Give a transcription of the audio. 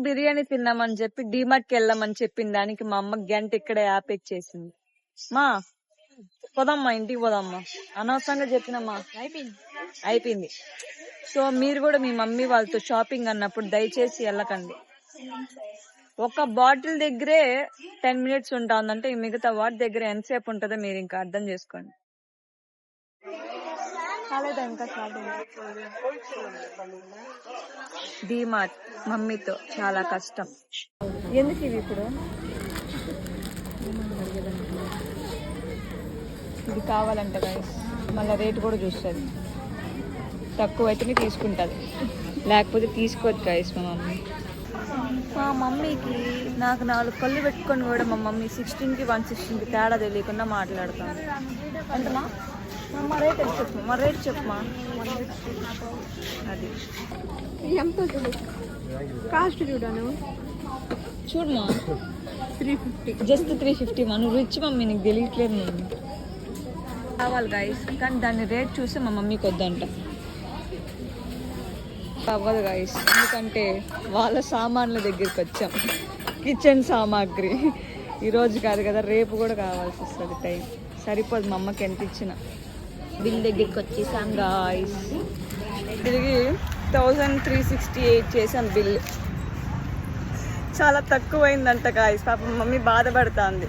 బిర్యానీ తిన్నామని చెప్పి డీమార్ట్కి వెళ్ళామని చెప్పిన దానికి మా అమ్మ గంట ఇక్కడే యాపెక్ చేసింది. మా పోదమ్మా, ఇంటికి పోదమ్మా, అనవసరంగా చెప్పినమ్మా, అయిపోయింది. సో మీరు కూడా మీ మమ్మీ వాళ్ళతో షాపింగ్ అన్నప్పుడు దయచేసి వెళ్ళకండి. ఒక బాటిల్ దగ్గరే 10 minutes ఉంటుందంటే మిగతా వాటి దగ్గర ఎంతసేపు ఉంటుందో మీరు ఇంకా అర్థం చేసుకోండి. డీమార్ట్ మమ్మీతో చాలా కష్టం. ఎందుకు ఇవి ఇప్పుడు? ఇది కావాలంట గైస్, మళ్ళీ రేటు కూడా చూస్తుంది. తక్కువ అయితేనే తీసుకుంటుంది, లేకపోతే తీసుకోవద్దు గైస్. మా మమ్మీకి నాకు 4 కళ్ళు పెట్టుకొని కూడా మా మమ్మీ 16కి 116కి తేడా తెలియకుండా మాట్లాడుతాను. అంటమా మా రేట్ చెప్పు, మా రేట్ చెప్పమా. అది ఎంత కాస్ట్ చూడాను, చూడమా. 350, జస్ట్ 350. మా నువ్వు రిచ్ మమ్మీ, నీకు తెలియట్లేదు. మమ్మీ కావాలి గైస్, కానీ దాన్ని రేట్ చూసి మా మమ్మీకి వద్దంట. అవ్వదు గైస్, ఎందుకంటే వాళ్ళ సామాన్ల దగ్గరికి వచ్చాం. కిచెన్ సామాగ్రి ఈరోజు కాదు కదా, రేపు కూడా కావాల్సి వస్తుంది. టైం సరిపోదు మా అమ్మకి ఎంత ఇచ్చిన. బిల్ దగ్గరికి వచ్చేసాం గాయస్. తిరిగి 1368 చేసాం బిల్. చాలా తక్కువైందంట గాయస్. పాపం మమ్మీ బాధపడుతుంది.